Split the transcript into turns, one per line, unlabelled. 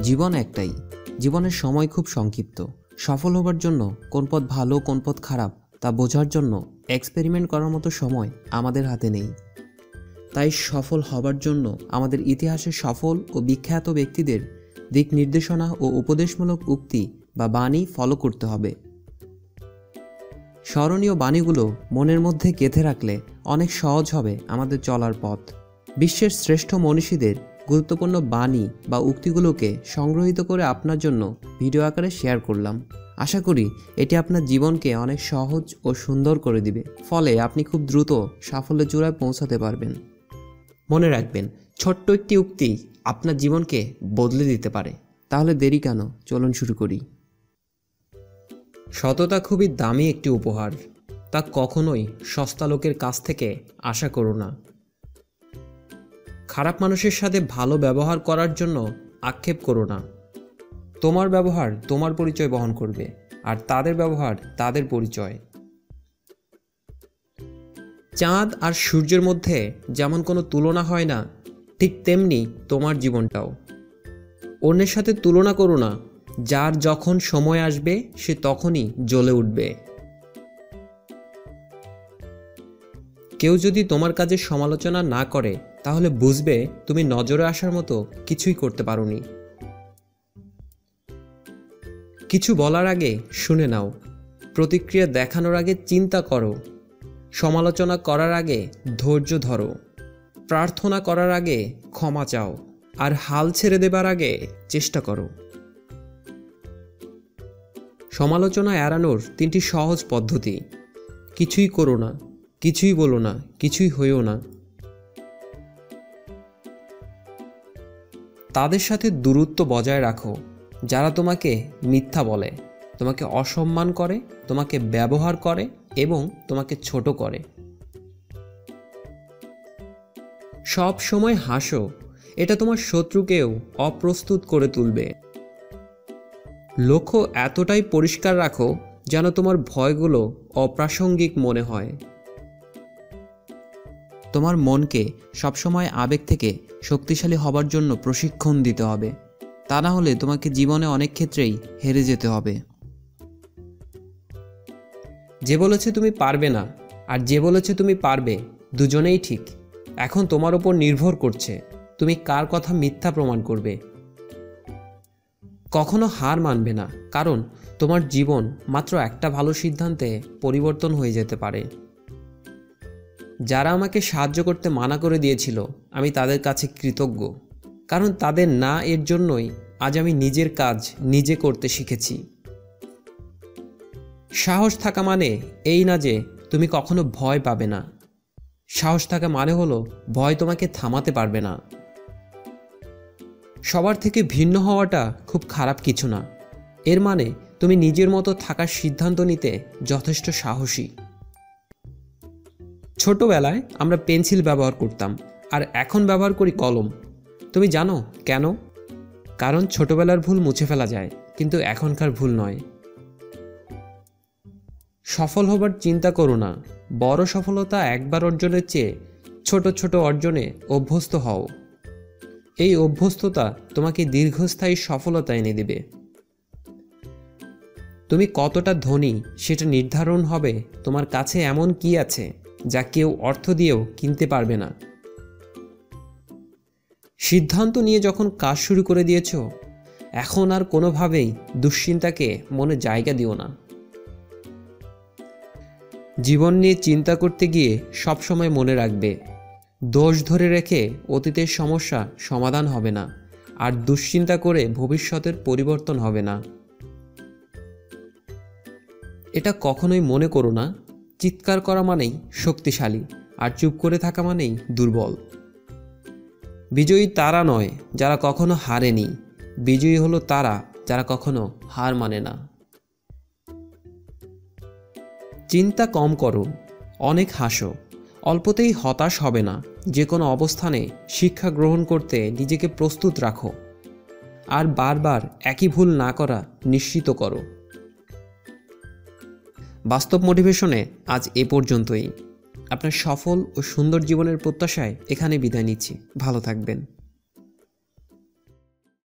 জীবন একটাই। জীবনের সময় খুব সংক্ষিপ্ত। সফল হবার জন্য কোন পথ ভালো কোন পথ খারাপ তা বোঝার জন্য এক্সপেরিমেন্ট করার মতো সময় আমাদের হাতে নেই। তাই সফল হবার জন্য আমাদের ইতিহাসে সফল ও বিখ্যাত ব্যক্তিদের দিক নির্দেশনা ও উপদেশমূলক উক্তি বা বাণী ফলো করতে হবে। স্মরণীয় বাণীগুলো মনের মধ্যে গেঁথে রাখলে অনেক সহজ হবে আমাদের চলার পথ। বিশ্বের শ্রেষ্ঠ মনীষীদের গুরুত্বপূর্ণ বাণী বা উক্তিগুলোকে সংগ্রহিত করে আপনার জন্য ভিডিও আকারে শেয়ার করলাম। আশা করি এটি আপনার জীবনকে অনেক সহজ ও সুন্দর করে দিবে, ফলে আপনি খুব দ্রুত সাফল্যের চূড়ায় পৌঁছাতে পারবেন। মনে রাখবেন, ছোট্ট একটি উক্তি আপনার জীবনকে বদলে দিতে পারে। তাহলে দেরি কেন, চলুন শুরু করি। সততা খুবই দামি একটি উপহার, তা কখনোই সস্তা লোকের কাছ থেকে আশা করো না। খারাপ মানুষের সাথে ভালো ব্যবহার করার জন্য আক্ষেপ করো না। তোমার ব্যবহার তোমার পরিচয় বহন করবে, আর তাদের ব্যবহার তাদের পরিচয়। চাঁদ আর সূর্যের মধ্যে যেমন কোনো তুলনা হয় না, ঠিক তেমনি তোমার জীবনটাও। অন্যের সাথে তুলনা করো না। যার যখন সময় আসবে সে তখনই জ্বলে উঠবে। কেউ যদি তোমার কাজের সমালোচনা না করে, তাহলে বুঝবে তুমি নজরে আসার মতো কিছুই করতে পারোনি। কিছু বলার আগে শুনে নাও, প্রতিক্রিয়া দেখানোর আগে চিন্তা করো, সমালোচনা করার আগে ধৈর্য ধরো, প্রার্থনা করার আগে ক্ষমা চাও, আর হাল ছেড়ে দেবার আগে চেষ্টা করো। সমালোচনা এড়ানোর 3টি সহজ পদ্ধতি: কিছুই করো না, কিছুই বলো না, কিছুই হইও না। তাদের সাথে দূরত্ব বজায় রাখো যারা তোমাকে মিথ্যা বলে, তোমাকে অসম্মান করে, তোমাকে ব্যবহার করে এবং তোমাকে ছোট করে। সব সময় হাসো, এটা তোমার শত্রুকেও অপ্রস্তুত করে তুলবে। লক্ষ্য এতটাই পরিষ্কার রাখো যেন তোমার ভয়গুলো অপ্রাসঙ্গিক মনে হয়। তোমার মনকে সবসময় আবেগ থেকে শক্তিশালী হবার জন্য প্রশিক্ষণ দিতে হবে, তা না হলে তোমাকে জীবনে অনেক ক্ষেত্রেই হেরে যেতে হবে। যে বলেছে তুমি পারবে না আর যে বলেছে তুমি পারবে, দুজনেই ঠিক। এখন তোমার উপর নির্ভর করছে তুমি কার কথা মিথ্যা প্রমাণ করবে। কখনো হার মানবে না, কারণ তোমার জীবন মাত্র একটা ভালো সিদ্ধান্তে পরিবর্তন হয়ে যেতে পারে। যারা আমাকে সাহায্য করতে মানা করে দিয়েছিল, আমি তাদের কাছে কৃতজ্ঞ, কারণ তাদের না এর জন্যই আজ আমি নিজের কাজ নিজে করতে শিখেছি। সাহস থাকা মানে এই না যে তুমি কখনো ভয় পাবে না। সাহস থাকা মানে হলো ভয় তোমাকে থামাতে পারবে না। সবার থেকে ভিন্ন হওয়াটা খুব খারাপ কিছু না। এর মানে তুমি নিজের মতো থাকার সিদ্ধান্ত নিতে যথেষ্ট সাহসী। ছোটবেলায় আমরা পেন্সিল ব্যবহার করতাম, আর এখন ব্যবহার করি কলম। তুমি জানো কেন? কারণ ছোটবেলার ভুল মুছে ফেলা যায়, কিন্তু এখনকার ভুল নয়। সফল হবার চিন্তা করো না। বড় সফলতা একবার অর্জনের চেয়ে ছোট ছোট অর্জনে অভ্যস্ত হও। এই অভ্যস্ততা তোমাকে দীর্ঘস্থায়ী সফলতা এনে দেবে। তুমি কতটা ধনী সেটা নির্ধারণ হবে তোমার কাছে এমন কি আছে যা কেউ অর্থ দিয়েও কিনতে পারবে না। সিদ্ধান্ত নিয়ে যখন কাজ শুরু করে দিয়েছ, এখন আর কোনোভাবেই দুশ্চিন্তাকে মনে জায়গা দিও না। জীবন নিয়ে চিন্তা করতে গিয়ে সবসময় মনে রাখবে, দোষ ধরে রেখে অতীতের সমস্যা সমাধান হবে না, আর দুশ্চিন্তা করে ভবিষ্যতের পরিবর্তন হবে না। এটা কখনোই মনে করো না, চিৎকার করা মানেই শক্তিশালী, আর চুপ করে থাকা মানেই দুর্বল। বিজয়ী তারা নয় যারা কখনো হারেনি, বিজয়ী হলো তারা যারা কখনো হার মানে না। চিন্তা কম করো, অনেক হাসো, অল্পতেই হতাশ হবে না। যে কোনো অবস্থানে শিক্ষা গ্রহণ করতে নিজেকে প্রস্তুত রাখো, আর বারবার একই ভুল না করা নিশ্চিত করো। বাস্তব মোটিভেশনে আজ এ পর্যন্তই। আপনার সফল ও সুন্দর জীবনের প্রত্যাশায় এখানে বিদায় নিচ্ছি। ভালো থাকবেন।